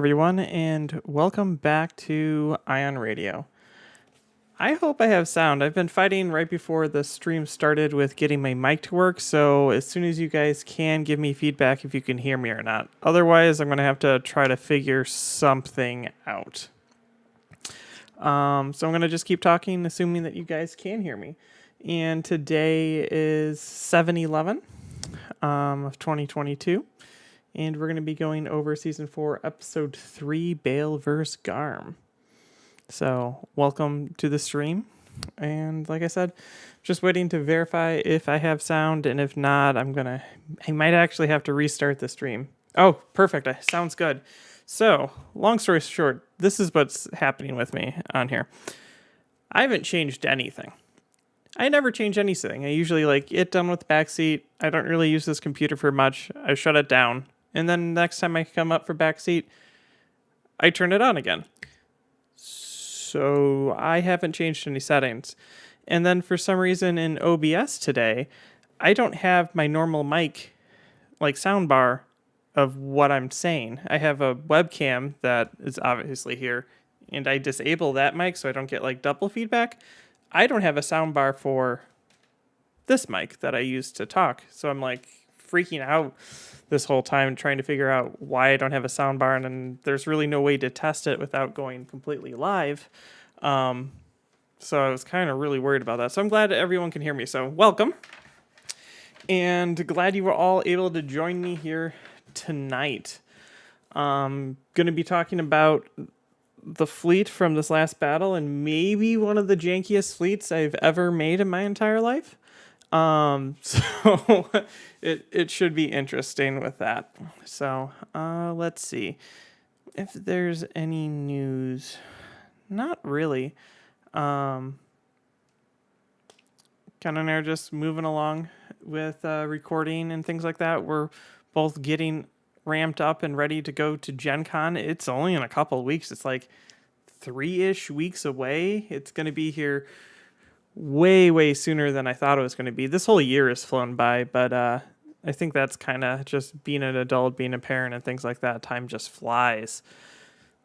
everyone, and welcome back to Ion Radio. I hope I have sound. I've been fighting right before the stream started with getting my mic to work, so as soon as you guys can, give me feedback if you can hear me or not. Otherwise, I'm going to have to try to figure something out. So I'm going to just keep talking, assuming that you guys can hear me. And today is 7/11 of 2022. And we're going to be going over Season 4, Episode 3, Bale vs. Garm. So, welcome to the stream. And like I said, just waiting to verify if I have sound, and if not, I might actually have to restart the stream. Oh, perfect. Sounds good. So, long story short, this is what's happening with me on here. I haven't changed anything. I never change anything. I usually get done with Backseat. I don't really use this computer for much. I shut it down. And then next time I come up for Backseat, I turn it on again. So I haven't changed any settings. And then for some reason in OBS today, I don't have my normal mic, soundbar of what I'm saying. I have a webcam that is obviously here, and I disable that mic so I don't get double feedback. I don't have a soundbar for this mic that I use to talk. So I'm freaking out this whole time trying to figure out why I don't have a soundbar, and then there's really no way to test it without going completely live. So I was kind of really worried about that. So I'm glad everyone can hear me. So welcome. And glad you were all able to join me here tonight. Going to be talking about the fleet from this last battle, and maybe one of the jankiest fleets I've ever made in my entire life. So it should be interesting with that. So, let's see if there's any news. Not really. Ken and I are just moving along with, recording and things like that. We're both getting ramped up and ready to go to Gen Con. It's only in a couple of weeks. It's 3-ish weeks away. It's going to be here way sooner than I thought it was going to be. This whole year has flown by, but I think that's kind of just being an adult, being a parent, and things like that. Time just flies.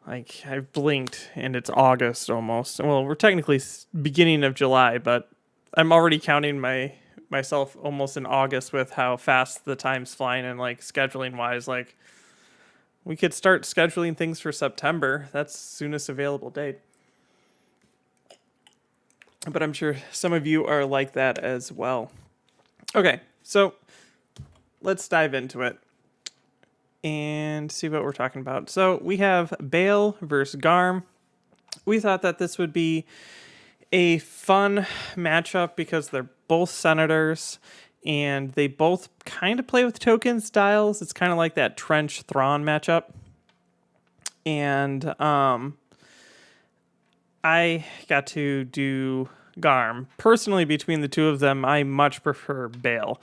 I've blinked, and it's August almost. Well, we're technically beginning of July, but I'm already counting myself almost in August with how fast the time's flying, and scheduling-wise, we could start scheduling things for September. That's soonest available date. But I'm sure some of you are like that as well. Okay, so let's dive into it and see what we're talking about. So we have Bale versus Garm. We thought that this would be a fun matchup because they're both senators and they both kind of play with token styles. It's kind of like that Trench Thrawn matchup. And I got to do Garm. Personally, between the two of them, I much prefer Bale.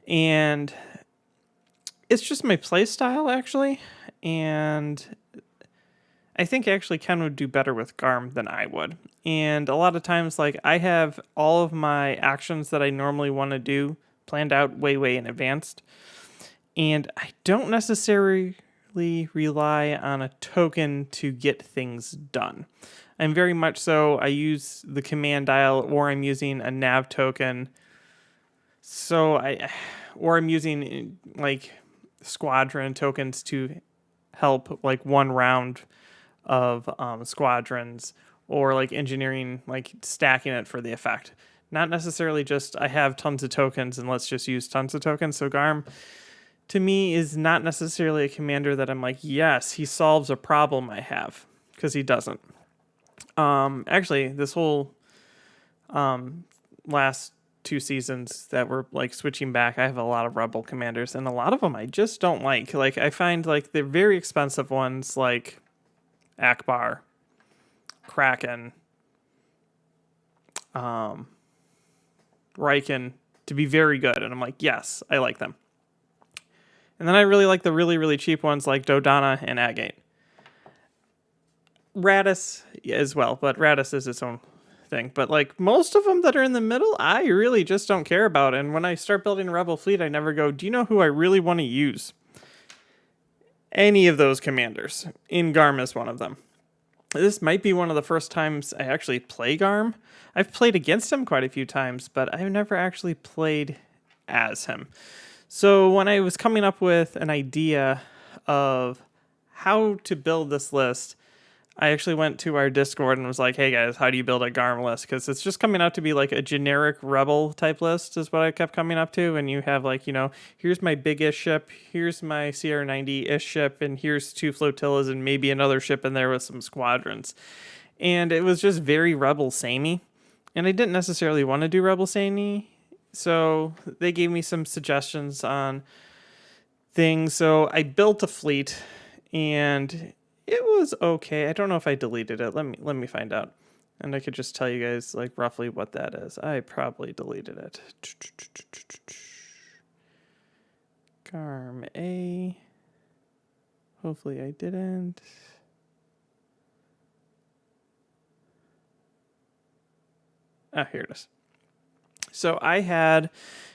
And it's just my play style, actually. And I think actually Ken would do better with Garm than I would. And a lot of times, I have all of my actions that I normally want to do planned out way in advance. And I don't necessarily rely on a token to get things done. I'm very much so, I use the command dial, or I'm using a nav token. Or I'm using squadron tokens to help one round of squadrons, or engineering, stacking it for the effect. Not necessarily just I have tons of tokens and let's just use tons of tokens. So Garm, to me, is not necessarily a commander that I'm yes, he solves a problem I have, because he doesn't. Actually, this whole last 2 seasons that we're switching back, I have a lot of Rebel commanders, and a lot of them I just don't like. I find they're very expensive ones, like Akbar, Kraken, Riken, to be very good, and I'm yes, I like them. And then I really like the really cheap ones like Dodonna and Agate. Radis as well, but Radis is its own thing. But most of them that are in the middle, I really just don't care about. And when I start building a Rebel fleet, I never go, do you know who I really want to use? any of those commanders. In Garm is one of them. This might be one of the first times I actually play Garm. I've played against him quite a few times, but I've never actually played as him. So when I was coming up with an idea of how to build this list, I actually went to our Discord and was like, hey guys, how do you build a Garm list? Because it's just coming out to be like a generic rebel type list is what I kept coming up to. And you have like, here's my biggest ship, here's my CR90-ish ship, and here's 2 flotillas and maybe another ship in there with some squadrons. And it was just very rebel samey. And I didn't necessarily want to do rebel samey. So they gave me some suggestions on things. So I built a fleet and it was okay. I don't know if I deleted it. Let me find out. And I could just tell you guys like roughly what that is. I probably deleted it. Garm A. Hopefully I didn't. Here it is. So I had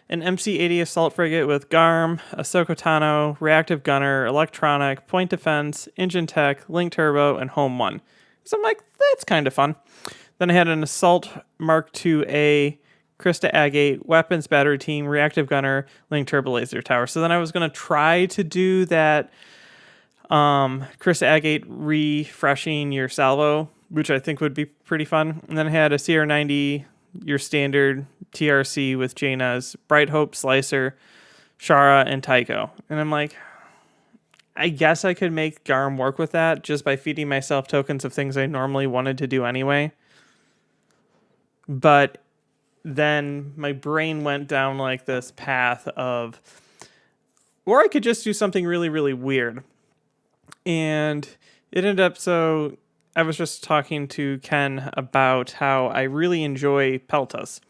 an MC-80 assault frigate with Garm, a Sokotano, reactive gunner, electronic, point defense, engine tech, link turbo, and home 1. So I'm like, that's kind of fun. Then I had an assault Mark II-A, Krista Agate, weapons battery team, reactive gunner, link turbo laser tower. So then I was going to try to do that Krista Agate refreshing your salvo, which I think would be pretty fun. And then I had a CR90, your standard TRC with Jaina's, Bright Hope, Slicer, Shara, and Tycho. And I'm like, I guess I could make Garm work with that just by feeding myself tokens of things I normally wanted to do anyway. But then my brain went down like this path of, or I could just do something really, really weird. And it ended up so I was just talking to Ken about how I really enjoy Peltas.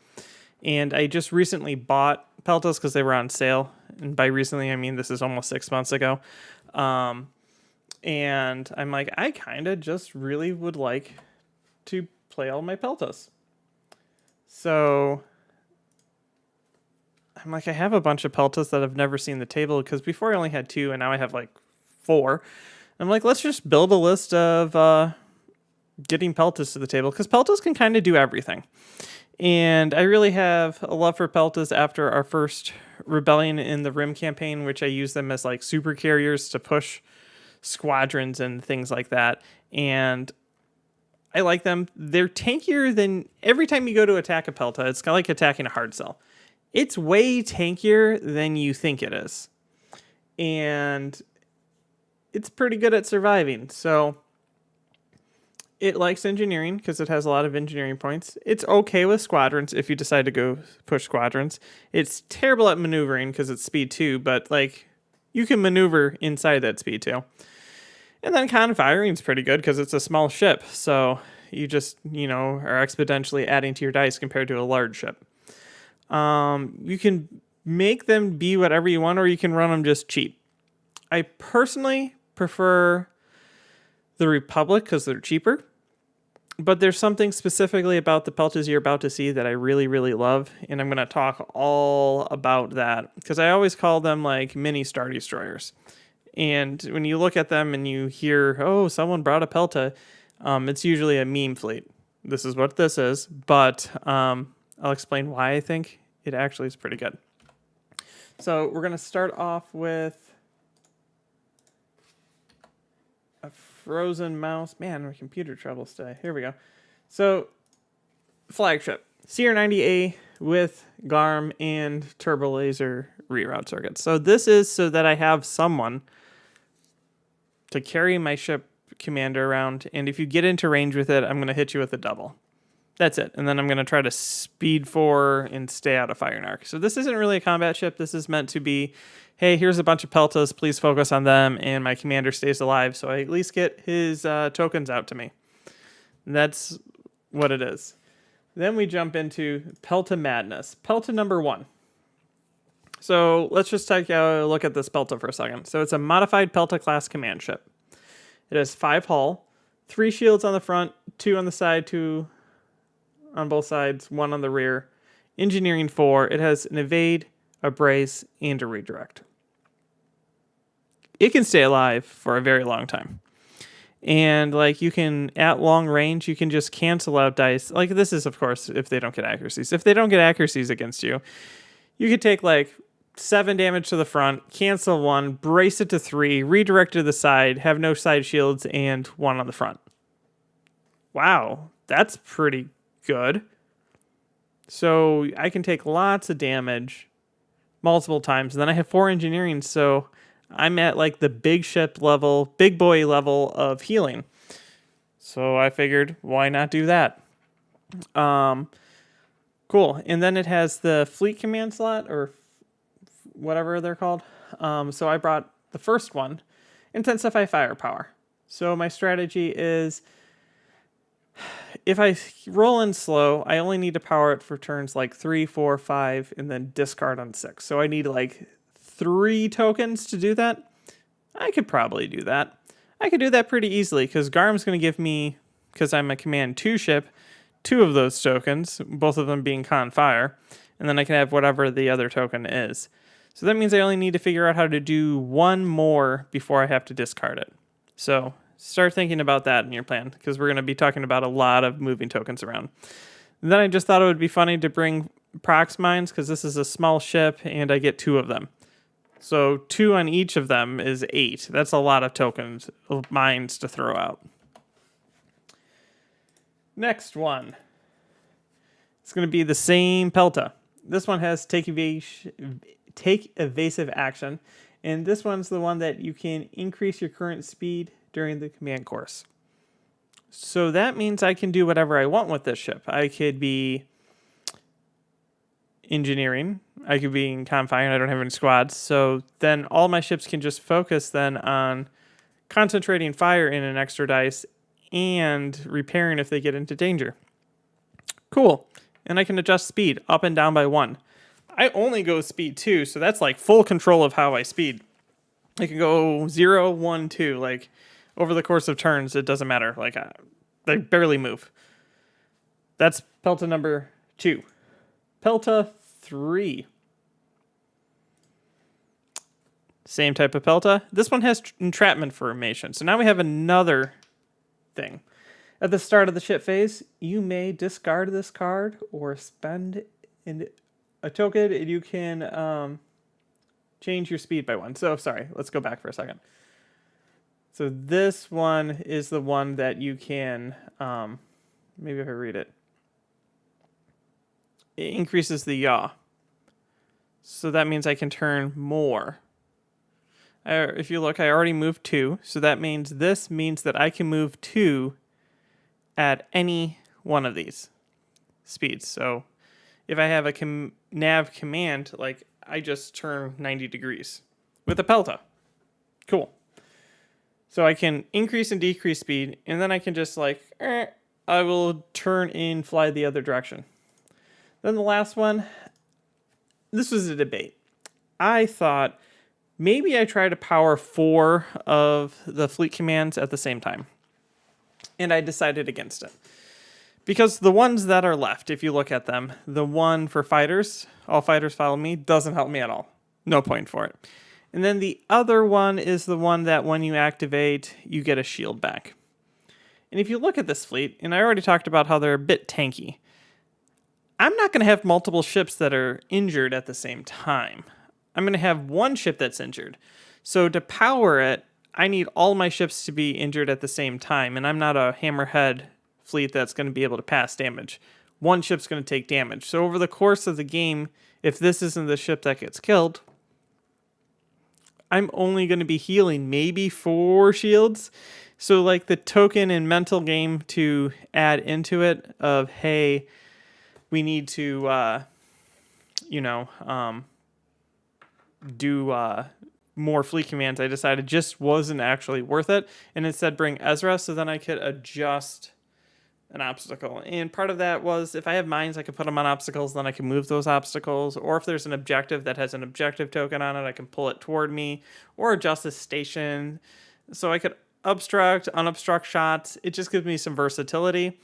And I just recently bought Peltas because they were on sale. And by recently, I mean this is almost 6 months ago. And I'm like, I kind of just really would like to play all my Peltas. So I'm like, I have a bunch of Peltas that I've never seen the table because before I only had 2 and now I have like 4. I'm like, let's just build a list of getting Peltas to the table because Peltas can kind of do everything. And I really have a love for Peltas after our first rebellion in the Rim campaign, which I use them as like super carriers to push squadrons and things like that. And I like them. They're tankier than every time you go to attack a Pelta. It's kind of like attacking a hard cell. It's way tankier than you think it is. And it's pretty good at surviving. So it likes engineering because it has a lot of engineering points. It's okay with squadrons if you decide to go push squadrons. It's terrible at maneuvering because it's speed 2, but like you can maneuver inside that speed 2. And then con firing is pretty good because it's a small ship. So you just, are exponentially adding to your dice compared to a large ship. You can make them be whatever you want, or you can run them just cheap. I personally prefer the Republic because they're cheaper. But there's something specifically about the Peltas you're about to see that I really, really love. And I'm going to talk all about that because I always call them like mini Star Destroyers. And when you look at them and you hear, oh, someone brought a Pelta, it's usually a meme fleet. This is what this is. But I'll explain why I think it actually is pretty good. So we're going to start off with a frozen mouse. Man, my computer troubles today. Here we go. So, flagship. CR90A with Garm and turbo laser reroute circuits. So this is so that I have someone to carry my ship commander around. And if you get into range with it, I'm going to hit you with a double. That's it. And then I'm going to try to speed 4 and stay out of firing arc. So this isn't really a combat ship. This is meant to be, hey, here's a bunch of Peltas. Please focus on them. And my commander stays alive. So I at least get his tokens out to me. That's what it is. Then we jump into Pelta Madness. Pelta number 1. So let's just take a look at this Pelta for a second. So it's a modified Pelta class command ship. It has 5 hull, 3 shields on the front, 2 on the side, 2 on both sides, 1 on the rear. Engineering 4. It has an evade, a brace, and a redirect. it can stay alive for a very long time. And like you can, at long range, you can just cancel out dice. Like this is, of course, if they don't get accuracies. If they don't get accuracies against you, you could take like 7 damage to the front, cancel 1, brace it to 3, redirect to the side, have no side shields, and 1 on the front. Wow, that's pretty good. So I can take lots of damage multiple times. And then I have 4 engineering, so I'm at like the big ship level, big boy level of healing. So I figured, why not do that? Cool. And then it has the fleet command slot, or whatever they're called. So I brought the first one, Intensify Firepower. So my strategy is, if I roll in slow, I only need to power it for turns like 3, 4, 5, and then discard on 6. So I need like 3 tokens to do that. I could probably do that. I could do that pretty easily because Garm's going to give me, because I'm a command 2 ship, 2 of those tokens, both of them being con fire, and then I can have whatever the other token is. So that means I only need to figure out how to do 1 more before I have to discard it. So start thinking about that in your plan, because we're going to be talking about a lot of moving tokens around. And then I just thought it would be funny to bring prox mines, because this is a small ship and I get 2 of them. So 2 on each of them is 8. That's a lot of tokens of mines to throw out. Next one. It's going to be the same Pelta. This one has take evasive action. And this one's the one that you can increase your current speed during the command course. So that means I can do whatever I want with this ship. I could be engineering. I could be in confine. I don't have any squads. So then all my ships can just focus then on concentrating fire in an extra dice and repairing if they get into danger. Cool. And I can adjust speed up and down by 1. I only go speed 2, so that's like full control of how I speed. I can go 0, 1, 2. Like over the course of turns, it doesn't matter. Like they barely move. That's Pelta number 2. Pelta 3. Same type of Pelta. This one has entrapment formation. So now we have another thing. At the start of the ship phase, you may discard this card or spend a token, and you can change your speed by 1. So, sorry, let's go back for a second. So this one is the one that you can, maybe if I read it, it increases the yaw. So that means I can turn more. If you look, I already moved 2. So that means this means that I can move 2 at any one of these speeds. So if I have a nav command, like I just turn 90 degrees with a Pelta. Cool. So I can increase and decrease speed, and then I can just like, I will turn and fly the other direction. Then the last one, this was a debate. I thought maybe I try to power 4 of the fleet commands at the same time. And I decided against it. Because the ones that are left, if you look at them, the one for fighters, all fighters follow me, doesn't help me at all. No point for it. And then the other one is the one that when you activate, you get a shield back. And if you look at this fleet, and I already talked about how they're a bit tanky, I'm not going to have multiple ships that are injured at the same time. I'm going to have one ship that's injured. So to power it, I need all my ships to be injured at the same time, and I'm not a hammerhead fleet that's going to be able to pass damage. One ship's going to take damage. So over the course of the game, if this isn't the ship that gets killed, I'm only going to be healing maybe 4 shields. So like the token and mental game to add into it of, hey, we need to, do more fleet commands, I decided just wasn't actually worth it. And instead bring Ezra, so then I could adjust an obstacle. And part of that was if I have mines, I could put them on obstacles, then I can move those obstacles. Or if there's an objective that has an objective token on it, I can pull it toward me or adjust the station. So I could obstruct, unobstruct shots. It just gives me some versatility.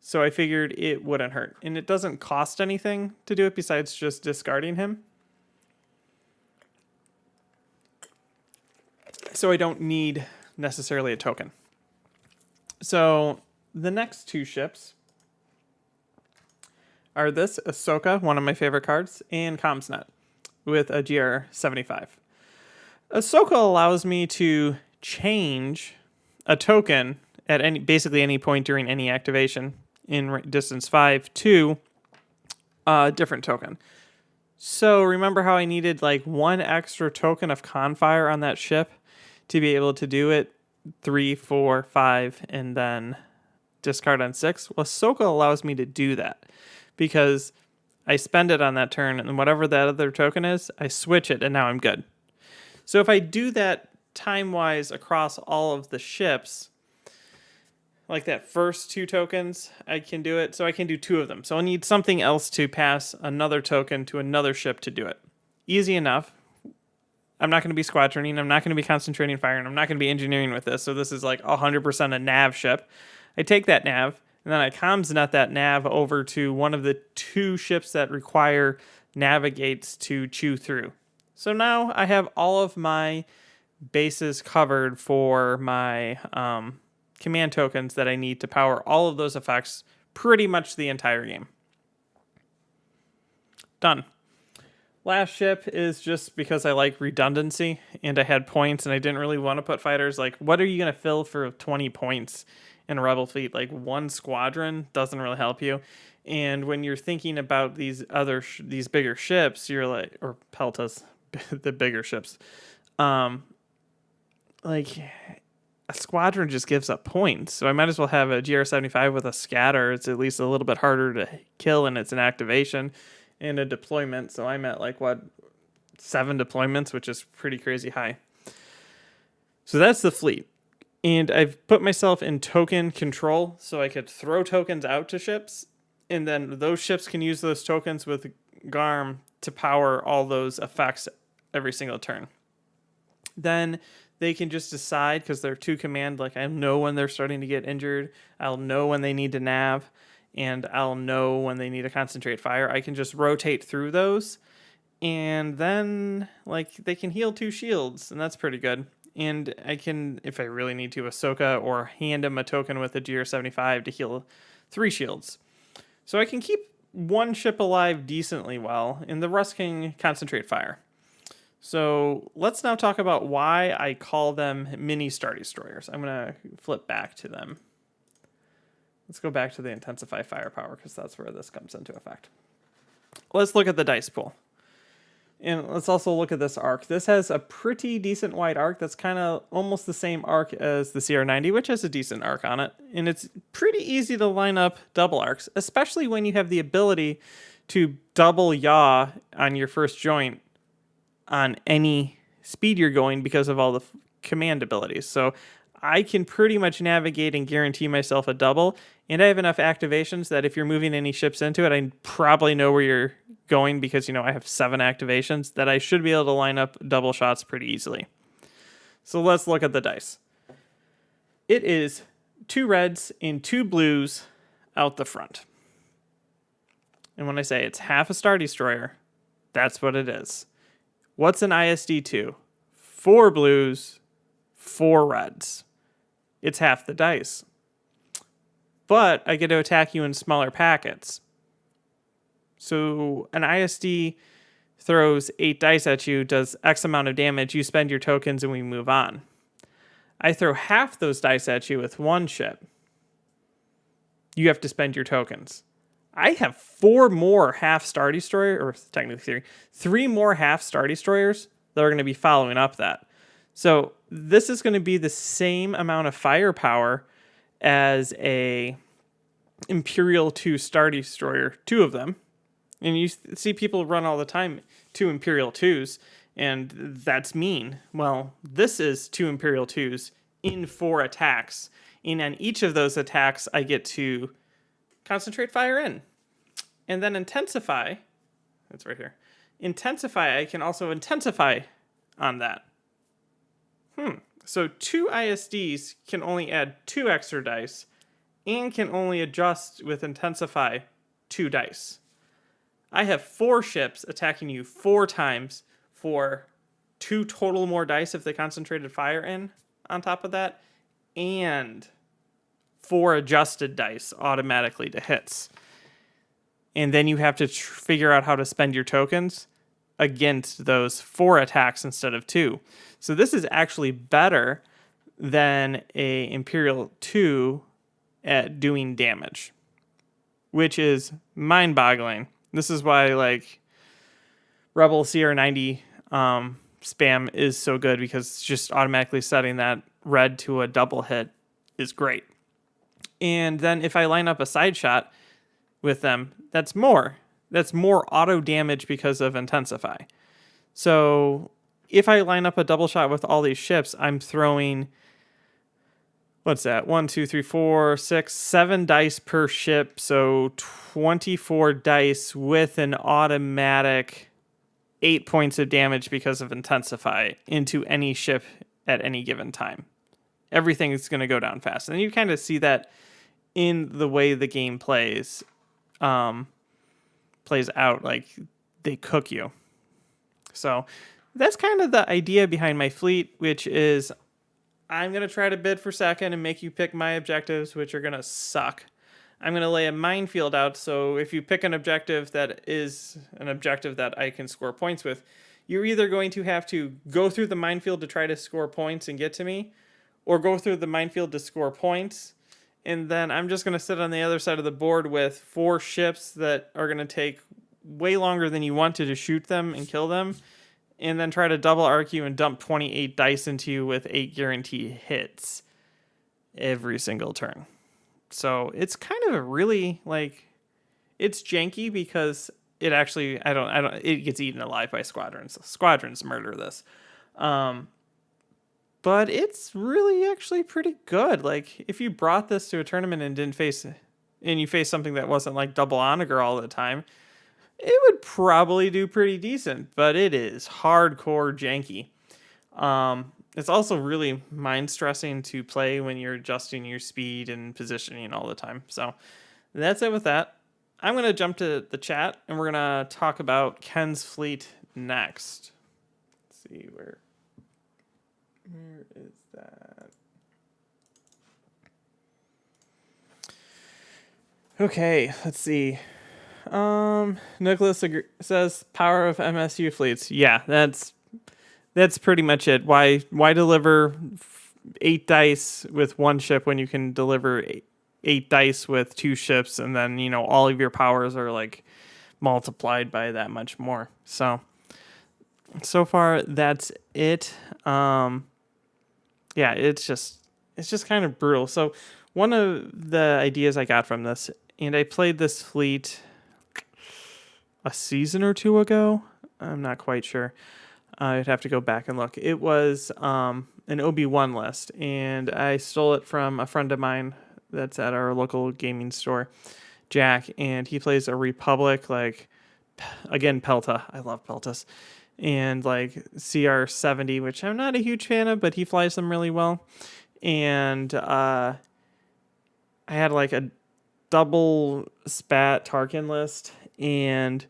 So I figured it wouldn't hurt. And it doesn't cost anything to do it besides just discarding him. so I don't need necessarily a token. So the next two ships are this Ahsoka, one of my favorite cards, and Comsnet with a GR75. Ahsoka allows me to change a token at basically any point during any activation in distance 5 to a different token. So remember how I needed like one extra token of Confire on that ship to be able to do it 3, 4, 5, and then discard on 6? Well, Ahsoka allows me to do that because I spend it on that turn, and whatever that other token is, I switch it, and now I'm good. So if I do that time-wise across all of the ships, like that first 2 tokens, I can do it. So I can do 2 of them. So I'll need something else to pass another token to another ship to do it. Easy enough. I'm not going to be squadroning. I'm not going to be concentrating fire, and I'm not going to be engineering with this. So this is like 100% a nav ship. I take that nav, and then I Comsnet that nav over to one of the 2 ships that require navigates to chew through. So now I have all of my bases covered for my command tokens that I need to power all of those effects pretty much the entire game. Done. Last ship is just because I like redundancy and I had points and I didn't really want to put fighters. Like, what are you going to fill for 20 points in a Rebel fleet? Like, one squadron doesn't really help you. And when you're thinking about these these bigger ships, you're like, or Peltas, the bigger ships, like a squadron just gives up points. So I might as well have a GR75 with a scatter. It's at least a little bit harder to kill, and it's an activation and a deployment. So I'm at like, 7 deployments, which is pretty crazy high. So that's the fleet. And I've put myself in token control so I could throw tokens out to ships. And then those ships can use those tokens with Garm to power all those effects every single turn. Then they can just decide, because they're 2 command, like I know when they're starting to get injured, I'll know when they need to nav, and I'll know when they need to concentrate fire. I can just rotate through those, and then like they can heal 2 shields, and that's pretty good. And I can, if I really need to, Ahsoka or hand him a token with a GR75 to heal 3 shields. So I can keep one ship alive decently well, and the rest can concentrate fire. So let's now talk about why I call them mini Star Destroyers. I'm going to flip back to them. Let's go back to the Intensify Firepower, because that's where this comes into effect. Let's look at the dice pool. And let's also look at this arc. This has a pretty decent wide arc that's kind of almost the same arc as the CR90, which has a decent arc on it. And it's pretty easy to line up double arcs, especially when you have the ability to double yaw on your first joint on any speed you're going because of all the command abilities. So I can pretty much navigate and guarantee myself a double, and I have enough activations that if you're moving any ships into it, I probably know where you're going because, I have 7 activations that I should be able to line up double shots pretty easily. So let's look at the dice. It is 2 reds and 2 blues out the front. And when I say it's half a Star Destroyer, that's what it is. What's an ISD2? 4 blues, 4 reds. It's half the dice. But I get to attack you in smaller packets. So an ISD throws 8 dice at you, does X amount of damage, you spend your tokens, and we move on. I throw half those dice at you with 1 ship. You have to spend your tokens. I have 4 more half Star Destroyer, or technically 3 more half Star Destroyers that are going to be following up that. So this is going to be the same amount of firepower as a Imperial 2 Star Destroyer, 2 of them. And you see people run all the time 2 Imperial 2s, and that's mean. Well, this is 2 Imperial 2s in 4 attacks. And on each of those attacks, I get to concentrate fire in. And then intensify, that's right here. Intensify, I can also intensify on that. So 2 ISDs can only add 2 extra dice and can only adjust with intensify 2 dice. I have 4 ships attacking you 4 times for 2 total more dice if they concentrated fire in on top of that, and 4 adjusted dice automatically to hits. And then you have to figure out how to spend your tokens against those 4 attacks instead of 2. So this is actually better than a Imperial 2 at doing damage, which is mind-boggling. This is why like Rebel CR90 spam is so good, because just automatically setting that red to a double hit is great. And then if I line up a side shot with them, that's more auto damage because of Intensify. So if I line up a double shot with all these ships, I'm throwing, what's that? 1, 2, 3, 4, 6, 7 dice per ship. So 24 dice with an automatic 8 points of damage because of Intensify into any ship at any given time. Everything is going to go down fast. And you kind of see that in the way the game plays out. Like, they cook you. So that's kind of the idea behind my fleet, which is I'm going to try to bid for second and make you pick my objectives, which are going to suck. I'm going to lay a minefield out, so if you pick an objective that is an objective that I can score points with, you're either going to have to go through the minefield to try to score points and get to me, or go through the minefield to score points, and then I'm just going to sit on the other side of the board with 4 ships that are going to take way longer than you wanted to shoot them and kill them, and then try to double arc you and dump 28 dice into you with 8 guaranteed hits every single turn. So it's kind of a really, like, it's janky because it actually, it gets eaten alive by squadrons. Squadrons murder this. But it's really actually pretty good. Like, if you brought this to a tournament and you faced something that wasn't like double onager all the time, it would probably do pretty decent, but it is hardcore janky. It's also really mind-stressing to play when you're adjusting your speed and positioning all the time. So that's it with that. I'm going to jump to the chat, and we're going to talk about Ken's fleet next. Let's see, where is that? Okay, let's see. Nicholas says power of MSU fleets. Yeah, that's pretty much it. Why deliver 8 dice with 1 ship when you can deliver 8 dice with 2 ships, and then, you know, all of your powers are like multiplied by that much more. So far that's it. Yeah, it's just kind of brutal. So one of the ideas I got from this, and I played this fleet a season or 2 ago. I'm not quite sure. I'd have to go back and look. It was an OB1 list, and I stole it from a friend of mine that's at our local gaming store, Jack, and he plays a Republic, like, again, Pelta. I love Peltas. And, like, CR70, which I'm not a huge fan of, but he flies them really well. And I had, like, a double spat Tarkin list, and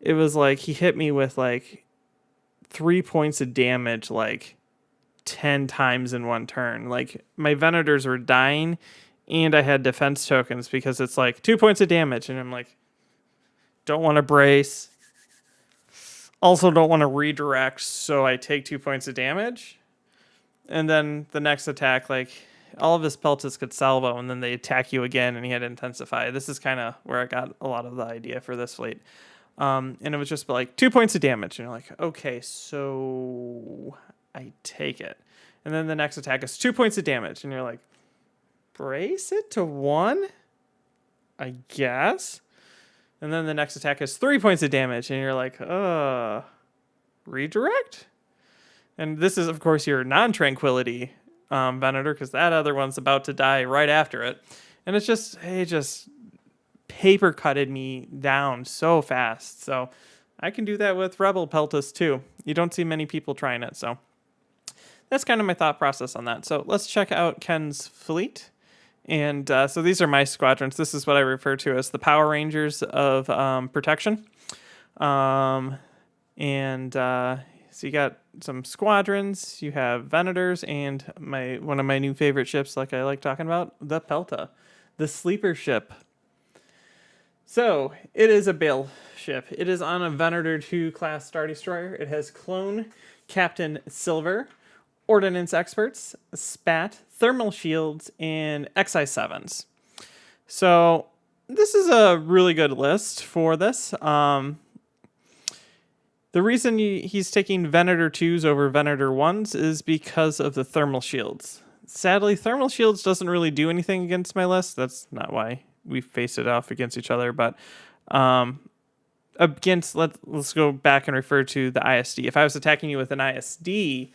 it was like he hit me with, like, 3 points of damage, like 10 times in one turn. Like, my Venators were dying, and I had defense tokens because it's like 2 points of damage, and I'm like, don't want to brace. Also don't want to redirect, so I take 2 points of damage. And then the next attack, like, all of his Peltas could salvo, and then they attack you again, and he had Intensify. This is kind of where I got a lot of the idea for this fleet. And it was just like 2 points of damage. And you're like, okay, so I take it. And then the next attack is 2 points of damage. And you're like, brace it to 1? I guess. And then the next attack is 3 points of damage. And you're like, redirect? And this is, of course, your non-tranquility Venator, because that other one's about to die right after it. And it just paper cutted me down so fast. So I can do that with Rebel Peltas too. You don't see many people trying it. So that's kind of my thought process on that. So let's check out Ken's fleet. And so these are my squadrons. This is what I refer to as the Power Rangers of protection. So you got some squadrons, you have Venators, and one of my new favorite ships, like I like talking about, the Pelta, the sleeper ship. So it is a Bale ship. It is on a Venator 2 class Star Destroyer. It has Clone Captain Silver, Ordnance Experts, Spat, Thermal Shields, and XI7s. So this is a really good list for this. The reason he's taking Venator 2s over Venator 1s is because of the thermal shields. Sadly, thermal shields doesn't really do anything against my list. That's not why we face it off against each other. But let's go back and refer to the ISD. If I was attacking you with an ISD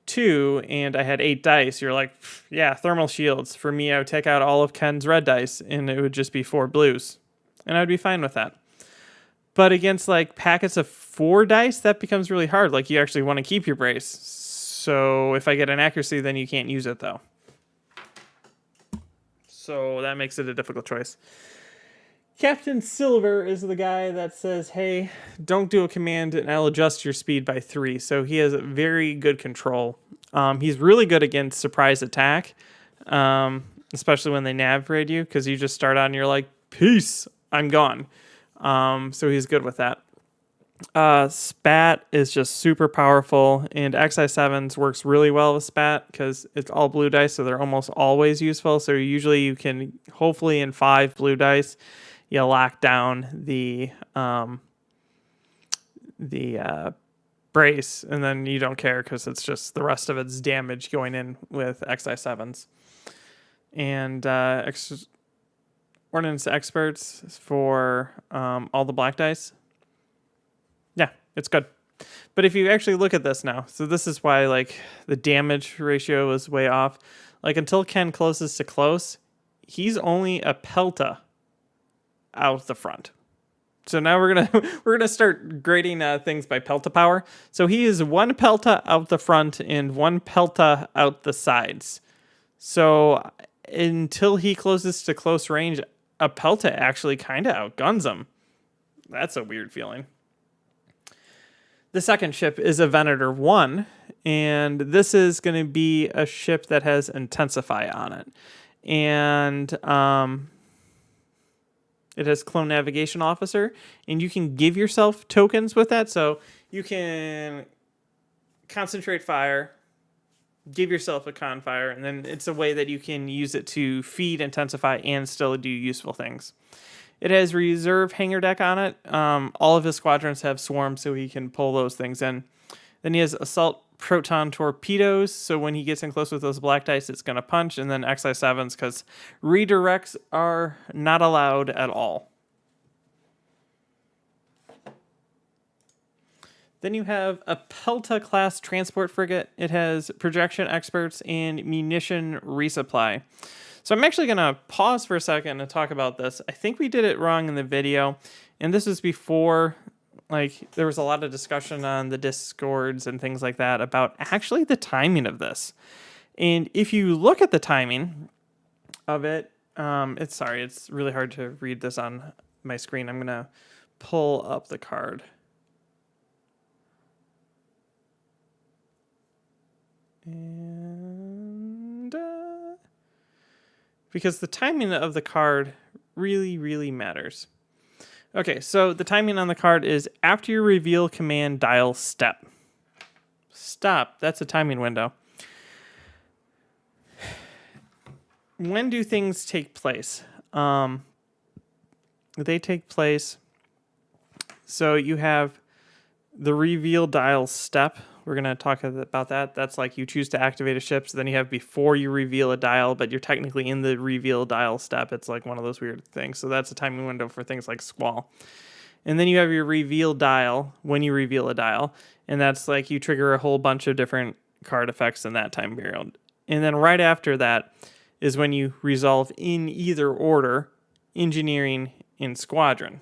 2 and I had 8 dice, you're like, yeah, thermal shields. For me, I would take out all of Ken's red dice and it would just be 4 blues. And I'd be fine with that. But against like packets of 4 dice, that becomes really hard. Like you actually want to keep your brace. So if I get an accuracy, then you can't use it though. So that makes it a difficult choice. Captain Silver is the guy that says, hey, don't do a command and I'll adjust your speed by 3. So he has very good control. He's really good against surprise attack, especially when they nav raid you, because you just start out and you're like, peace, I'm gone. So he's good with that. Spat is just super powerful, and XI7s works really well with Spat because it's all blue dice, so they're almost always useful. So usually you can, hopefully in 5 blue dice, you lock down the brace, and then you don't care because it's just the rest of it's damage going in with XI7s. And Ordnance Experts for all the black dice. Yeah, it's good. But if you actually look at this now, so this is why like the damage ratio is way off. Like until Ken closes to close, he's only a Pelta out the front. So now we're gonna start grading things by Pelta power. So he is 1 Pelta out the front and 1 Pelta out the sides. So until he closes to close range, a Pelta actually kind of outguns him. That's a weird feeling. The second ship is a Venator 1, and this is going to be a ship that has Intensify on it. And it has Clone Navigation Officer, and you can give yourself tokens with that. So you can concentrate fire, give yourself a con fire, and then it's a way that you can use it to feed, intensify, and still do useful things. It has reserve hangar deck on it. All of his squadrons have swarm, so he can pull those things in. Then he has assault proton torpedoes, so when he gets in close with those black dice, it's going to punch, and then XI7s, because redirects are not allowed at all. Then you have a Pelta class transport frigate. It has projection experts and munition resupply. So I'm actually going to pause for a second and talk about this. I think we did it wrong in the video, and this is before, like, there was a lot of discussion on the Discords and things like that about actually the timing of this. And if you look at the timing of it, it's really hard to read this on my screen. I'm going to pull up the card. And because the timing of the card really, really matters. Okay, so the timing on the card is after you reveal command, dial step. Stop, that's a timing window. When do things take place? They take place, so you have the reveal dial step. We're going to talk about that. That's like you choose to activate a ship, so then you have before you reveal a dial, but you're technically in the reveal dial step. It's like one of those weird things. So that's a timing window for things like Squall. And then you have your reveal dial when you reveal a dial, and that's like you trigger a whole bunch of different card effects in that time period. And then right after that is when you resolve in either order, engineering and squadron.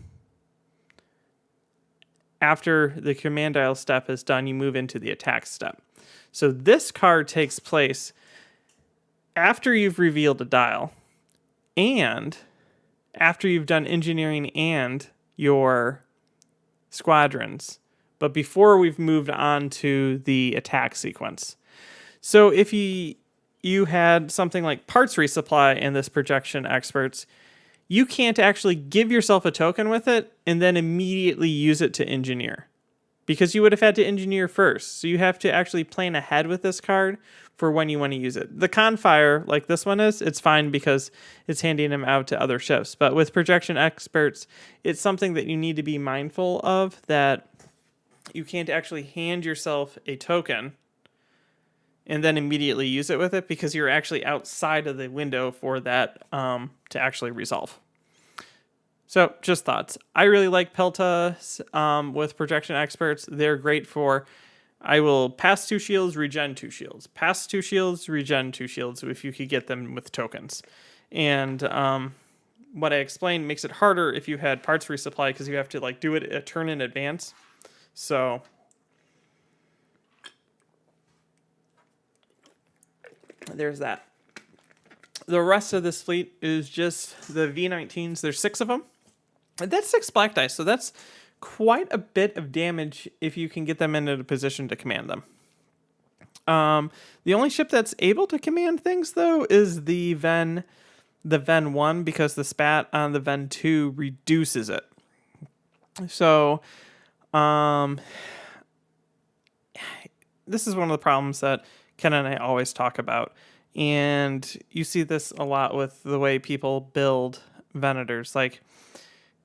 After the command dial step is done, you move into the attack step. So this card takes place after you've revealed a dial and after you've done engineering and your squadrons, but before we've moved on to the attack sequence. So if you had something like parts resupply in this projection experts, you can't actually give yourself a token with it and then immediately use it to engineer, because you would have had to engineer first. So you have to actually plan ahead with this card for when you want to use it. The Confire, like this one is, it's fine because it's handing them out to other ships. But with projection experts, it's something that you need to be mindful of, that you can't actually hand yourself a token and then immediately use it with it, because you're actually outside of the window for that to actually resolve. So just thoughts. I really like Peltas with projection experts. They're great for, I will pass 2 shields, regen 2 shields. Pass 2 shields, regen 2 shields, if you could get them with tokens. And what I explained makes it harder if you had parts resupply, because you have to like do it a turn in advance. So there's that. The rest of this fleet is just the V19s. There's 6 of them. And that's 6 black dice, so that's quite a bit of damage if you can get them into a position to command them. The only ship that's able to command things, though, is the Ven 1, because the spat on the Ven 2 reduces it. So, this is one of the problems that Ken and I always talk about. And you see this a lot with the way people build Venators. Like,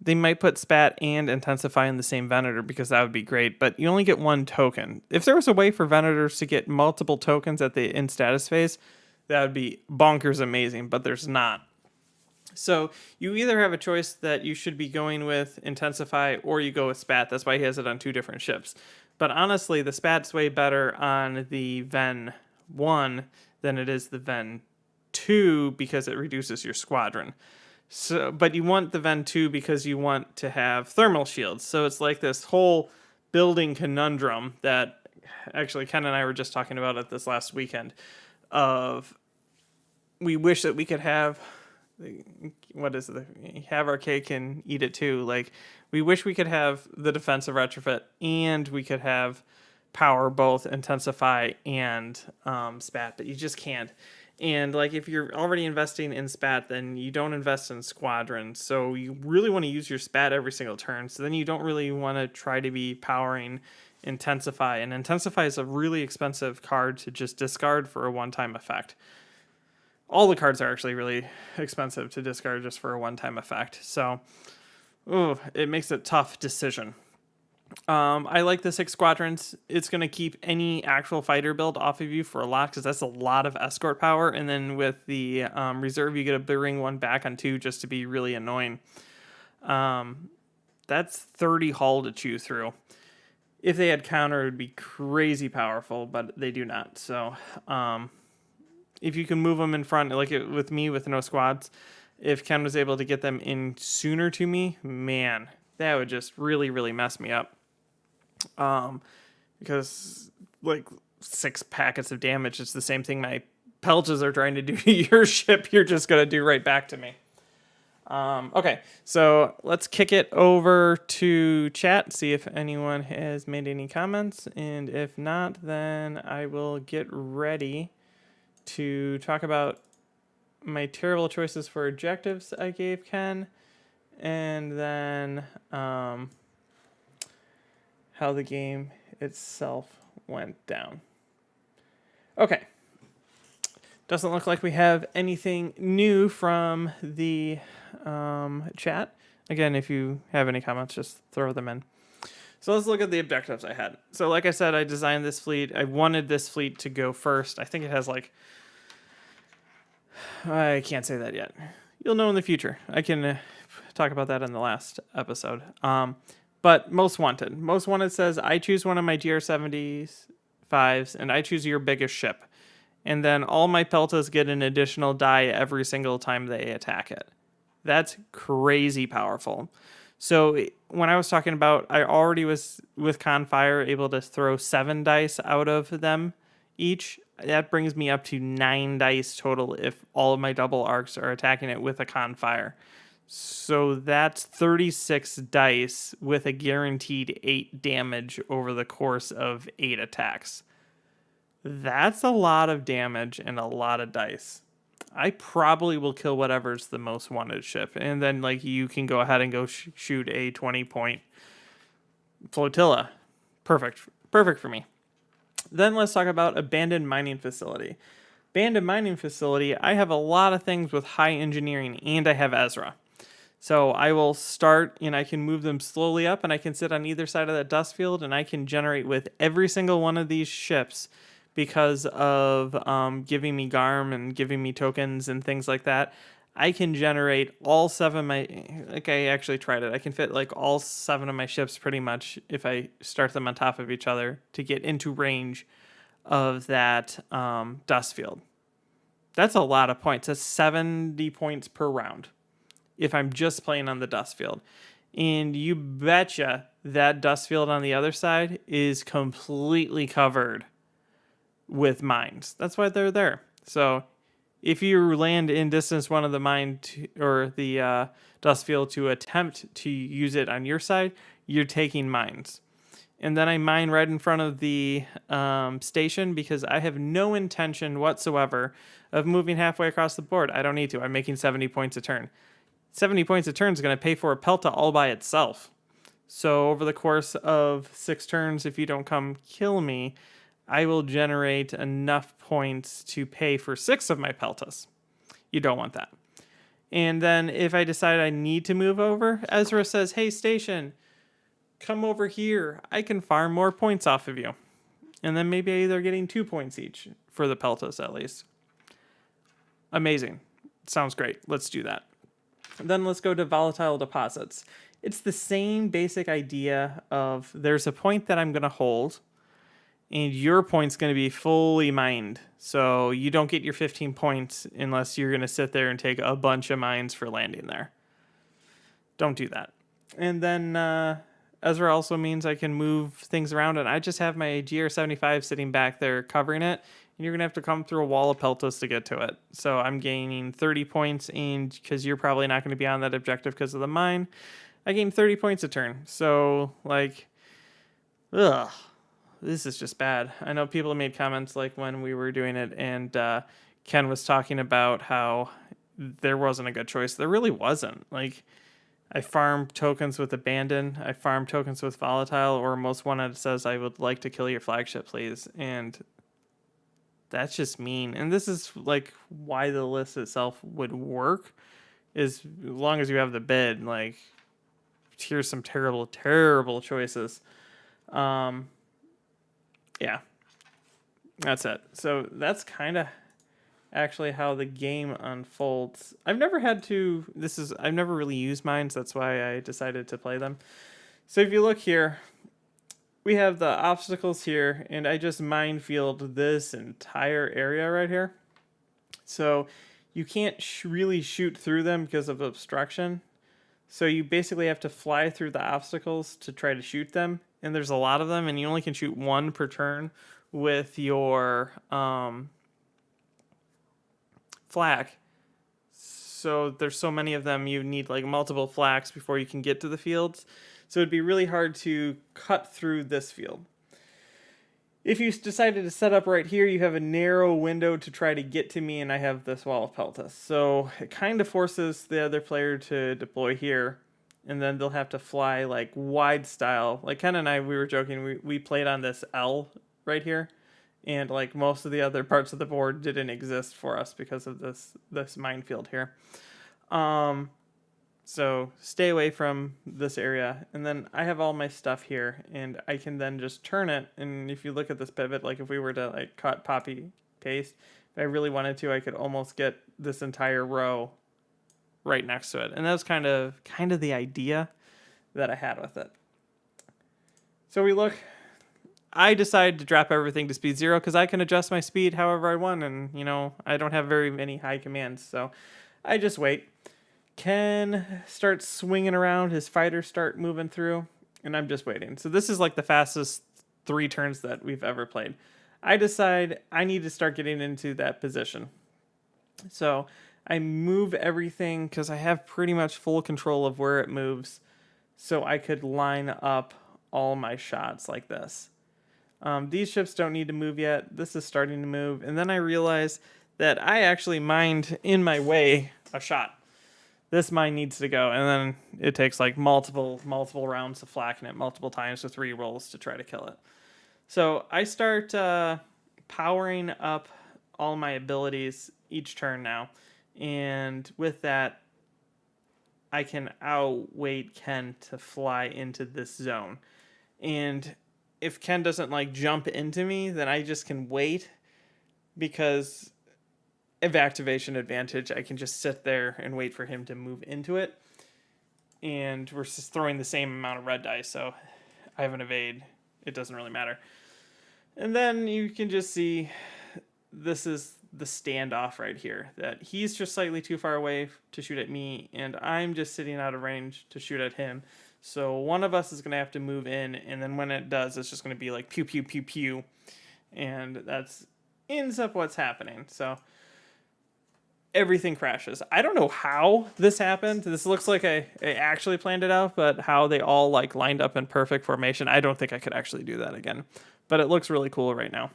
they might put spat and intensify in the same Venator, because that would be great, but you only get 1 token. If there was a way for Venators to get multiple tokens at the in status phase, that would be bonkers amazing, but there's not. So you either have a choice that you should be going with intensify, or you go with spat. That's why he has it on 2 different ships. But honestly, the spat's way better on the Ven 1 than it is the Ven 2, because it reduces your squadron. So, but you want the Ven 2 because you want to have thermal shields. So it's like this whole building conundrum that actually Ken and I were just talking about it this last weekend. Of, we wish that we could have, have our cake and eat it too. Like, we wish we could have the defensive retrofit and we could have power, both intensify and spat, but you just can't. And like, if you're already investing in spat, then you don't invest in squadron. So you really want to use your spat every single turn. So then you don't really want to try to be powering intensify. And intensify is a really expensive card to just discard for a one-time effect. All the cards are actually really expensive to discard just for a one-time effect. So it makes a tough decision. I like the 6 squadrons. It's going to keep any actual fighter build off of you for a lot, because that's a lot of escort power. And then with the reserve, you get a bring 1 back on 2 just to be really annoying. That's 30 hull to chew through. If they had counter, it would be crazy powerful, but they do not. So if you can move them in front, like with me with no squads, if Ken was able to get them in sooner to me, man, that would just really, really mess me up. Because like 6 packets of damage, it's the same thing my Peltas are trying to do to your ship. You're just going to do right back to me. Okay, so let's kick it over to chat, see if anyone has made any comments. And if not, then I will get ready to talk about my terrible choices for objectives I gave Ken. And then how the game itself went down. Okay. Doesn't look like we have anything new from the chat. Again, if you have any comments, just throw them in. So let's look at the objectives I had. So like I said, I designed this fleet. I wanted this fleet to go first. I think it has like... I can't say that yet. You'll know in the future. I can talk about that in the last episode. But most wanted. Most wanted says, I choose one of my GR75s and I choose your biggest ship. And then all my Peltas get an additional die every single time they attack it. That's crazy powerful. So when I was talking about, I already was with Confire able to throw 7 dice out of them each. That brings me up to 9 dice total if all of my double arcs are attacking it with a Confire. So that's 36 dice with a guaranteed 8 damage over the course of 8 attacks. That's a lot of damage and a lot of dice. I probably will kill whatever's the most wanted ship. And then like you can go ahead and go shoot a 20-point flotilla. Perfect. Perfect for me. Then let's talk about abandoned mining facility. Abandoned mining facility, I have a lot of things with high engineering and I have Ezra. So I will start and I can move them slowly up and I can sit on either side of that dust field and I can generate with every single one of these ships because of giving me GARM and giving me tokens and things like that. I can generate all 7 of my, like I actually tried it. I can fit like all 7 of my ships pretty much if I start them on top of each other to get into range of that dust field. That's a lot of points. That's 70 points per round if I'm just playing on the dust field. And you betcha that dust field on the other side is completely covered with mines. That's why they're there. So if you land in distance one of the mine or the dust field to attempt to use it on your side, you're taking mines. And then I mine right in front of the station because I have no intention whatsoever of moving halfway across the board. I don't need to. I'm making 70 points a turn. 70 points a turn is going to pay for a Pelta all by itself. So over the course of 6 turns, if you don't come kill me, I will generate enough points to pay for 6 of my Peltas. You don't want that. And then if I decide I need to move over, Ezra says, hey, station, come over here. I can farm more points off of you. And then maybe they're getting 2 points each for the Peltas at least. Amazing. Sounds great. Let's do that. Then let's go to volatile deposits. It's the same basic idea of there's a point that I'm going to hold and your point's going to be fully mined. So you don't get your 15 points unless you're going to sit there and take a bunch of mines for landing there. Don't do that. And then Ezra also means I can move things around, and I just have my GR75 sitting back there covering it, and you're going to have to come through a wall of Peltas to get to it. So I'm gaining 30 points, and because you're probably not going to be on that objective because of the mine, I gain 30 points a turn. So, like, ugh, this is just bad. I know people have made comments like when we were doing it, and Ken was talking about how there wasn't a good choice. There really wasn't. Like, I farm tokens with Abandon, I farm tokens with Volatile, or most wanted says I would like to kill your flagship, please. And that's just mean. And this is like why the list itself would work, is as long as you have the bid, like, here's some terrible, terrible choices. Yeah, that's it. So that's kind of actually how the game unfolds. I've never really used mines. That's why I decided to play them. So if you look here, we have the obstacles here, and I just minefield this entire area right here. So you can't really shoot through them because of obstruction. So you basically have to fly through the obstacles to try to shoot them. And there's a lot of them, and you only can shoot 1 per turn with your flak. So there's so many of them, you need like multiple flaks before you can get to the fields. So it'd be really hard to cut through this field. If you decided to set up right here, you have a narrow window to try to get to me, and I have this wall of Peltas. So it kind of forces the other player to deploy here, and then they'll have to fly like wide style. Like Ken and I, we were joking, we played on this L right here. And like most of the other parts of the board didn't exist for us because of this minefield here. So stay away from this area. And then I have all my stuff here, and I can then just turn it. And if you look at this pivot, like if we were to like cut, copy, paste, if I really wanted to, I could almost get this entire row right next to it. And that's kind of the idea that I had with it. So we look. I decided to drop everything to speed 0 because I can adjust my speed however I want, and I don't have very many high commands, so I just wait. Ken starts swinging around, his fighters start moving through, and I'm just waiting. So this is like the fastest 3 turns that we've ever played. I decide I need to start getting into that position. So I move everything because I have pretty much full control of where it moves, so I could line up all my shots like this. These ships don't need to move yet. This is starting to move. And then I realize that I actually mined in my way a shot. This mine needs to go. And then it takes like multiple rounds of flacking it multiple times with 3 rolls to try to kill it. So I start powering up all my abilities each turn now. And with that, I can outweight Ken to fly into this zone. And if Ken doesn't like jump into me, then I just can wait because of activation advantage. I can just sit there and wait for him to move into it. And we're just throwing the same amount of red dice, so I have an evade. It doesn't really matter. And then you can just see this is the standoff right here, that he's just slightly too far away to shoot at me, and I'm just sitting out of range to shoot at him. So one of us is going to have to move in, and then when it does, it's just going to be like pew, pew, pew, pew. And that's ends up what's happening. So everything crashes. I don't know how this happened. This looks like I actually planned it out, but how they all like lined up in perfect formation, I don't think I could actually do that again. But it looks really cool right now.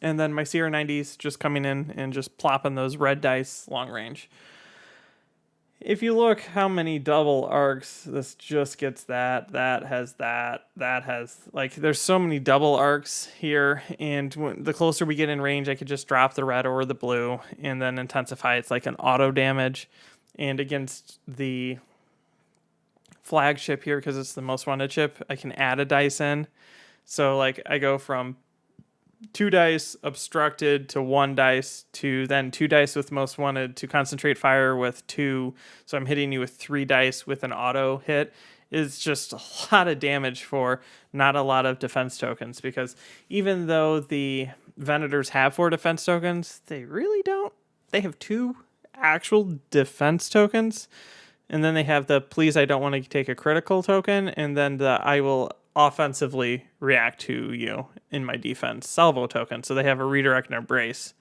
And then my CR90's just coming in and just plopping those red dice long range. If you look how many double arcs, this just gets that has that has, like, there's so many double arcs here, and the closer we get in range, I could just drop the red or the blue and then intensify. It's like an auto damage. And against the flagship here, because it's the most wanted ship, I can add a dice in. So like I go from 2 dice obstructed to 1 dice to then 2 dice with most wanted to concentrate fire with 2. So I'm hitting you with 3 dice with an auto hit. Is just a lot of damage for not a lot of defense tokens, because even though the Venators have 4 defense tokens, they really don't. They have 2 actual defense tokens, and then they have the please I don't want to take a critical token, and then the I will offensively react to you in my defense salvo token. So they have a redirect and a brace.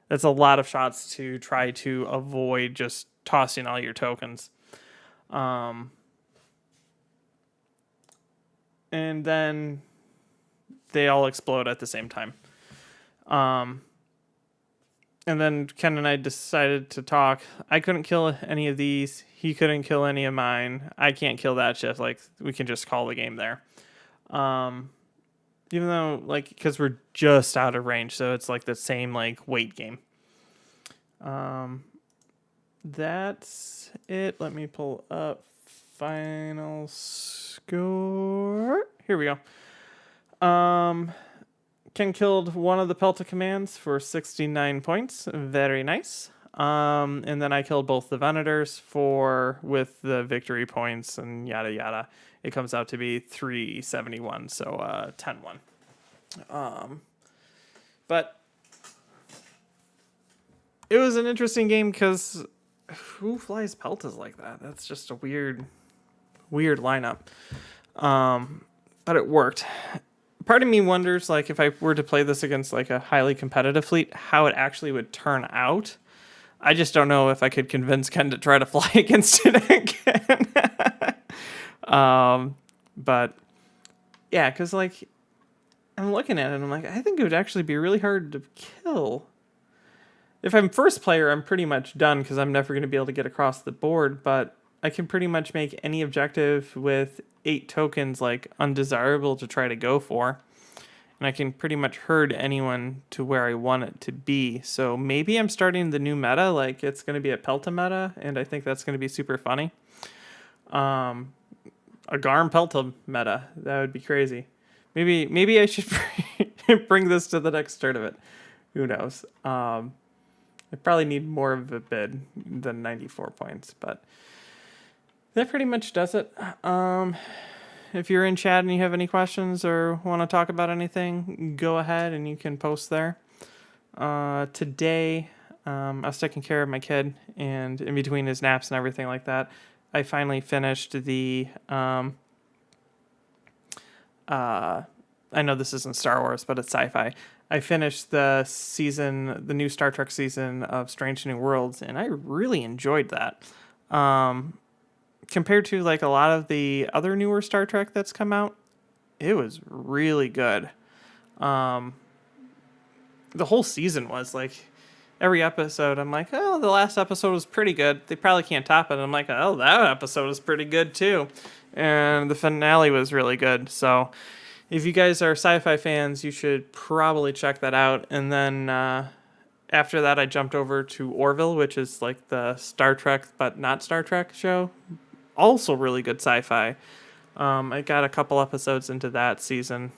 That's a lot of shots to try to avoid just tossing all your tokens. And then they all explode at the same time. And then Ken and I decided to talk. I couldn't kill any of these. He couldn't kill any of mine. I can't kill that ship. Like, we can just call the game there. Even though, like, because we're just out of range, so it's like the same like weight game. That's it. Let me pull up final score. Here we go. Ken killed one of the Pelta commands for 69 points. Very nice. And then I killed both the Venators with the victory points and yada yada. It comes out to be 371, so 10-1. But it was an interesting game because who flies Peltas like that? That's just a weird lineup. But it worked. Part of me wonders, like, if I were to play this against like a highly competitive fleet, how it actually would turn out. I just don't know if I could convince Ken to try to fly against it again. But yeah, because like I'm looking at it and I'm like, I think it would actually be really hard to kill. If I'm first player, I'm pretty much done because I'm never going to be able to get across the board, but I can pretty much make any objective with 8 tokens like undesirable to try to go for. And I can pretty much herd anyone to where I want it to be. So maybe I'm starting the new meta, like it's going to be a Pelta meta, and I think that's going to be super funny. A Garm Pelta meta, that would be crazy. Maybe I should bring this to the next tournament. Who knows? I probably need more of a bid than 94 points, but that pretty much does it. If you're in chat and you have any questions or want to talk about anything, go ahead and you can post there. Today, I was taking care of my kid, and in between his naps and everything like that, I finally finished the... I know this isn't Star Wars, but it's sci-fi. I finished the new Star Trek season of Strange New Worlds, and I really enjoyed that. Compared to like a lot of the other newer Star Trek that's come out, it was really good. The whole season was like every episode. I'm like, oh, the last episode was pretty good. They probably can't top it. I'm like, oh, that episode was pretty good too, and the finale was really good. So, if you guys are sci-fi fans, you should probably check that out. And then after that, I jumped over to Orville, which is like the Star Trek but not Star Trek show. Also, really good sci-fi. I got a couple episodes into that season.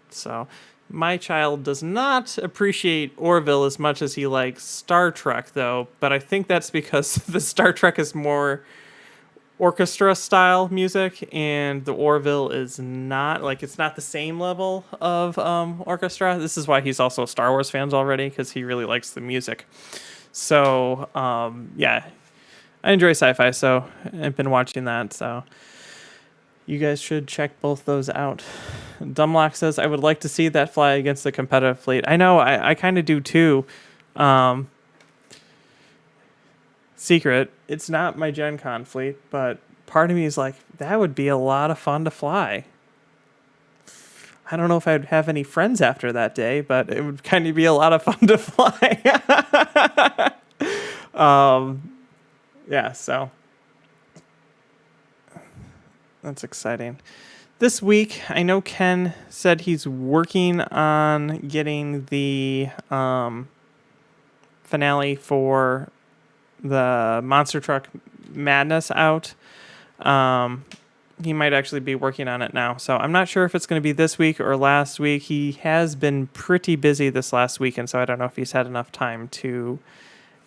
So my child does not appreciate Orville as much as he likes Star Trek, though. But I think that's because the Star Trek is more orchestra style music, and the Orville is not, like, it's not the same level of orchestra. This is why he's also a Star Wars fan already, because he really likes the music. So yeah, I enjoy sci-fi, so I've been watching that. So you guys should check both those out. Dumlock says, I would like to see that fly against the competitive fleet. I know, I kind of do too. Secret, it's not my Gen Con fleet, but part of me is like, that would be a lot of fun to fly. I don't know if I'd have any friends after that day, but it would kind of be a lot of fun to fly. Yeah, so that's exciting. This week, I know Ken said he's working on getting the finale for the Monster Truck Madness out. He might actually be working on it now. So I'm not sure if it's going to be this week or last week. He has been pretty busy this last week, and so I don't know if he's had enough time to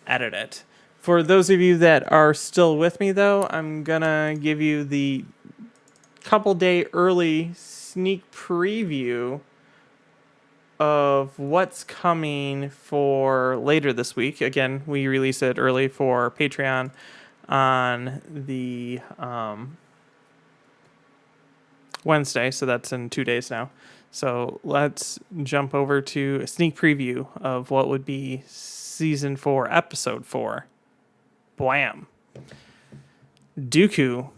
edit it. For those of you that are still with me, though, I'm going to give you the couple day early sneak preview of what's coming for later this week. Again, we release it early for Patreon on the Wednesday, so that's in 2 days now. So let's jump over to a sneak preview of what would be Season 4, Episode 4. Blam. Dooku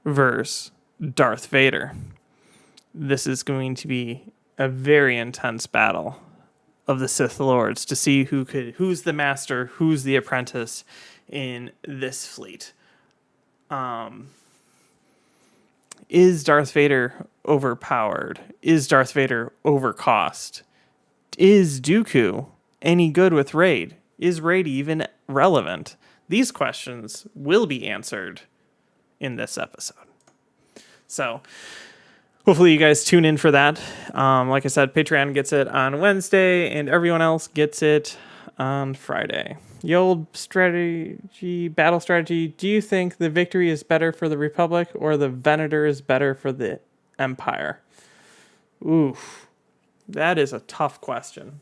versus Darth Vader. This is going to be a very intense battle of the Sith Lords to see who's the master, who's the apprentice in this fleet. Is Darth Vader overpowered? Is Darth Vader overcost? Is Dooku any good with Raid? Is Raid even relevant? These questions will be answered in this episode. So hopefully you guys tune in for that. Like I said, Patreon gets it on Wednesday, and everyone else gets it on Friday. The old battle strategy. Do you think the victory is better for the Republic or the Venator is better for the Empire? Oof. That is a tough question.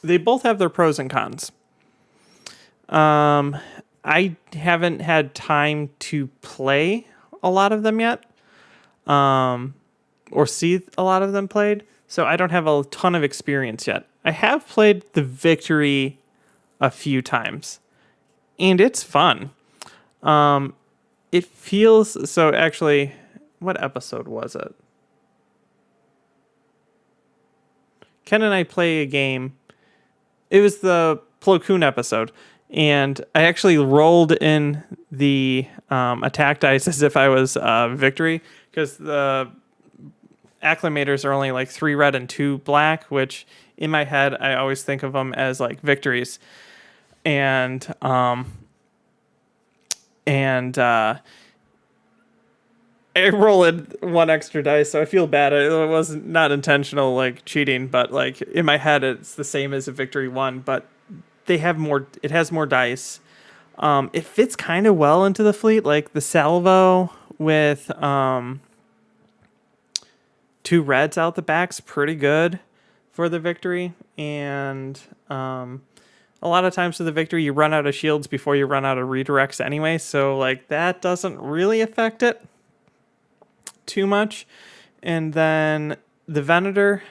They both have their pros and cons. I haven't had time to play a lot of them yet, or see a lot of them played, so I don't have a ton of experience yet. I have played the Victory a few times, and it's fun. It feels so. Actually, what episode was it? Ken and I play a game. It was the Plo Koon episode, and I actually rolled in the attack dice as if I was Victory, because the acclimators are only like 3 red and 2 black, which in my head I always think of them as like victories. And I rolled 1 extra dice, so I feel bad. It was not intentional, like cheating, but like in my head it's the same as a Victory 1, but they have more. It has more dice. It fits kind of well into the fleet, like the salvo with 2 reds out the back's pretty good for the Victory, and a lot of times for the Victory you run out of shields before you run out of redirects anyway, so like that doesn't really affect it too much. And then the Venator,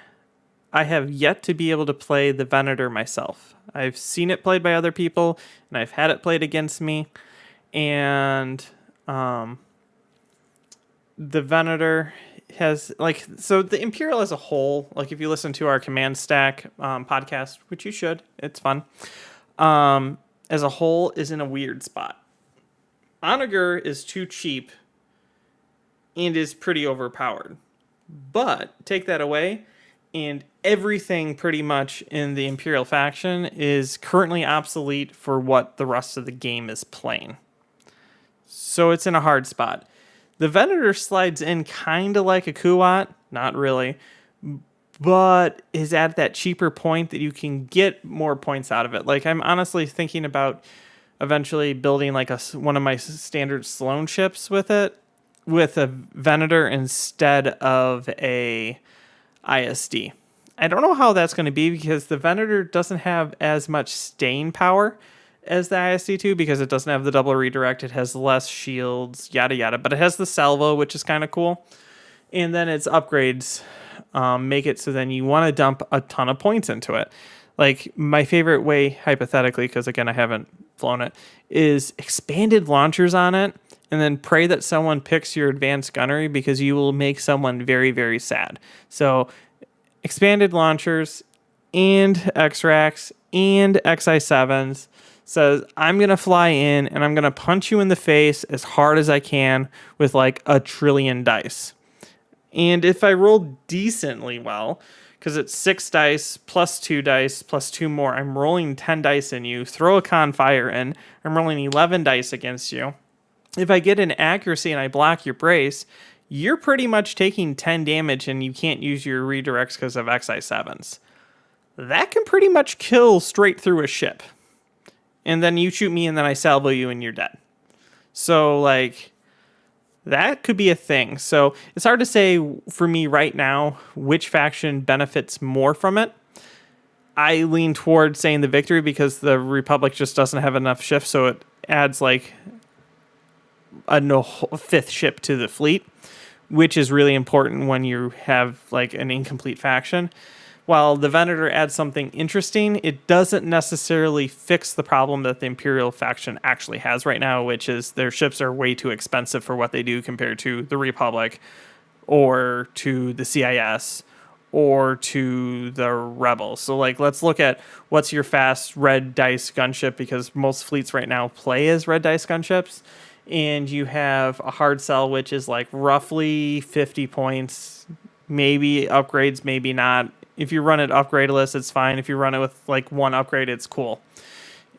I have yet to be able to play the Venator myself. I've seen it played by other people, and I've had it played against me. And the Venator has, like, so the Imperial as a whole, like if you listen to our Command Stack podcast, which you should, it's fun, as a whole is in a weird spot. Onager is too cheap and is pretty overpowered. But take that away, and everything pretty much in the Imperial faction is currently obsolete for what the rest of the game is playing. So it's in a hard spot. The Venator slides in kind of like a Kuat, not really, but is at that cheaper point that you can get more points out of it. Like, I'm honestly thinking about eventually building like one of my standard Sloane ships with it, with a Venator instead of a ISD. I don't know how that's going to be because the Venator doesn't have as much staying power as the ISD2 because it doesn't have the double redirect. It has less shields, yada yada, but it has the salvo, which is kind of cool. And then its upgrades make it so then you want to dump a ton of points into it. Like, my favorite way, hypothetically, because again, I haven't flown it, is expanded launchers on it, and then pray that someone picks your advanced gunnery because you will make someone very, very sad. So, expanded launchers and X-Racks and XI7s says, I'm going to fly in and I'm going to punch you in the face as hard as I can with like a trillion dice. And if I roll decently well, because it's 6 dice plus 2 dice plus 2 more, I'm rolling 10 dice in you, throw a con fire in, I'm rolling 11 dice against you. If I get an accuracy and I block your brace, you're pretty much taking 10 damage and you can't use your redirects because of XI7s. That can pretty much kill straight through a ship. And then you shoot me and then I salvo you and you're dead. So, like, that could be a thing. So it's hard to say for me right now which faction benefits more from it. I lean toward saying the Victory because the Republic just doesn't have enough ships, so it adds like a 5th ship to the fleet, which is really important when you have like an incomplete faction. While the Venator adds something interesting, it doesn't necessarily fix the problem that the Imperial faction actually has right now, which is their ships are way too expensive for what they do compared to the Republic or to the CIS or to the Rebels. So, like, let's look at what's your fast red dice gunship, because most fleets right now play as red dice gunships. And you have a hard sell, which is like roughly 50 points, maybe upgrades, maybe not. If you run it upgradeless, it's fine. If you run it with like one upgrade, it's cool.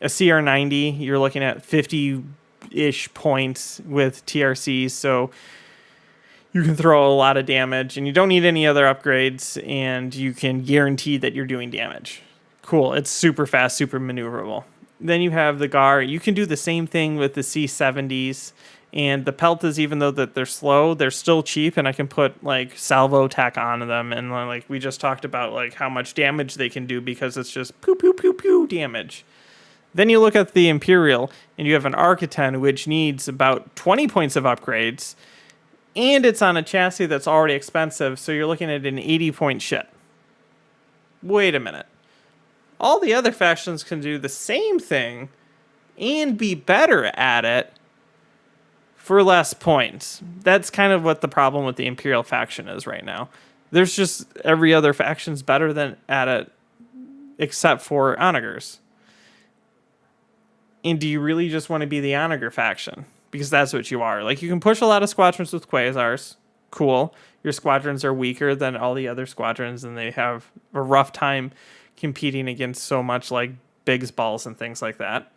A CR90, you're looking at 50-ish points with TRCs, so you can throw a lot of damage, and you don't need any other upgrades, and you can guarantee that you're doing damage. Cool. It's super fast, super maneuverable. Then you have the GAR. You can do the same thing with the C70s. And the Peltas, even though that they're slow, they're still cheap, and I can put like salvo tack onto them. And like we just talked about, like how much damage they can do because it's just pew pew pew pew damage. Then you look at the Imperial, and you have an Architan, which needs about 20 points of upgrades, and it's on a chassis that's already expensive, so you're looking at an 80-point ship. Wait a minute. All the other factions can do the same thing and be better at it for less points. That's kind of what the problem with the Imperial faction is right now. There's just every other faction's better than at it except for Onagers. And do you really just want to be the Onager faction? Because that's what you are. Like, you can push a lot of squadrons with Quasars. Cool. Your squadrons are weaker than all the other squadrons, and they have a rough time competing against so much like Biggs balls and things like that.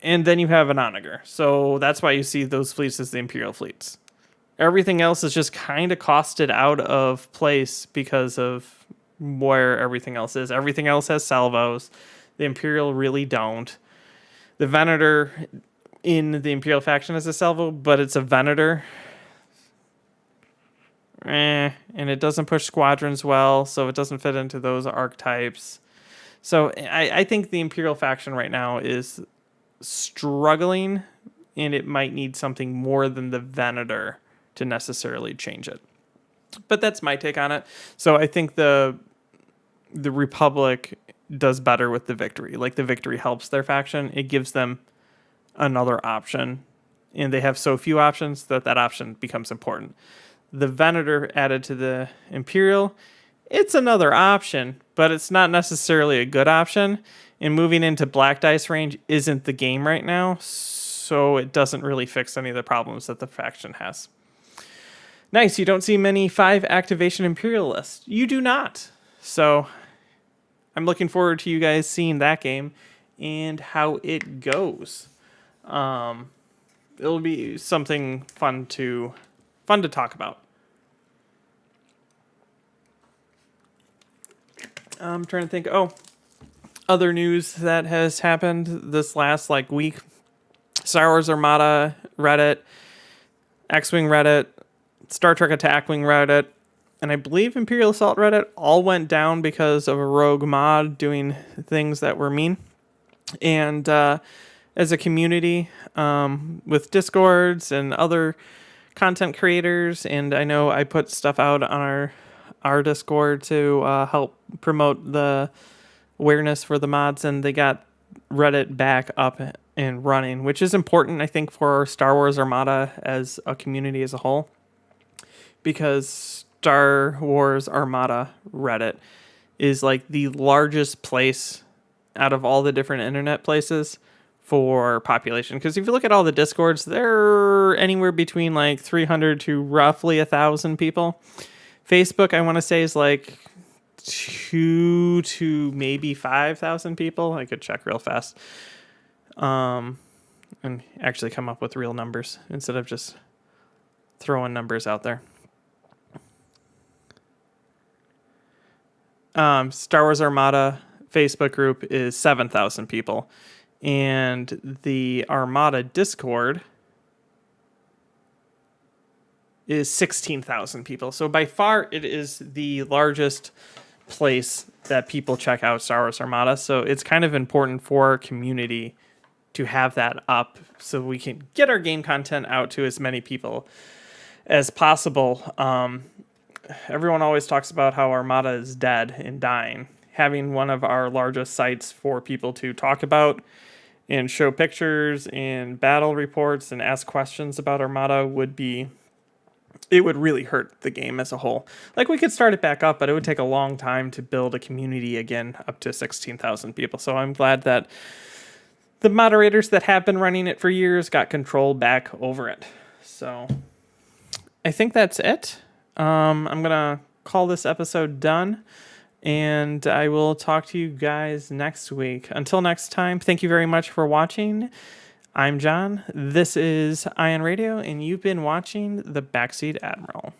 And then you have an Onager. So that's why you see those fleets as the Imperial fleets. Everything else is just kind of costed out of place because of where everything else is. Everything else has salvos. The Imperial really don't. The Venator in the Imperial faction has a salvo, but it's a Venator. And it doesn't push squadrons well, so it doesn't fit into those archetypes. So I think the Imperial faction right now is struggling, and it might need something more than the Venator to necessarily change it. But that's my take on it. So I think the the Republic does better with the victory. Like, the victory helps their faction. It gives them another option, and they have so few options that option becomes important. The Venator added to the Imperial, it's another option, but it's not necessarily a good option. And moving into Black Dice range isn't the game right now, so it doesn't really fix any of the problems that the faction has. Nice, you don't see many 5 activation Imperialists. You do not. So I'm looking forward to you guys seeing that game and how it goes. It'll be something fun to talk about. I'm trying to think. Other news that has happened this last week. Star Wars Armada Reddit, X-Wing Reddit, Star Trek Attack Wing Reddit, and I believe Imperial Assault Reddit all went down because of a rogue mod doing things that were mean. And as a community, with Discords and other content creators, and I know I put stuff out on our Discord to help promote the awareness for the mods, and they got Reddit back up and running, which is important, I think, for Star Wars Armada as a community as a whole, because Star Wars Armada Reddit is like the largest place out of all the different internet places for population. Because if you look at all the Discords, they're anywhere between 300 to roughly 1,000 people. Facebook, I want to say, is 2 to maybe 5,000 people. I could check real fast. And actually come up with real numbers instead of just throwing numbers out there. Star Wars Armada Facebook group is 7,000 people. And the Armada Discord is 16,000 people. So by far, it is the largest place that people check out Star Wars Armada. So it's kind of important for our community to have that up so we can get our game content out to as many people as possible. Everyone always talks about how Armada is dead and dying. Having one of our largest sites for people to talk about and show pictures and battle reports and ask questions about Armada would really hurt the game as a whole. We could start it back up, but it would take a long time to build a community again up to 16,000 people. So I'm glad that the moderators that have been running it for years got control back over it. So I think that's it. I'm going to call this episode done, and I will talk to you guys next week. Until next time, thank you very much for watching. I'm John. This is Ion Radio, and you've been watching the Backseat Admiral.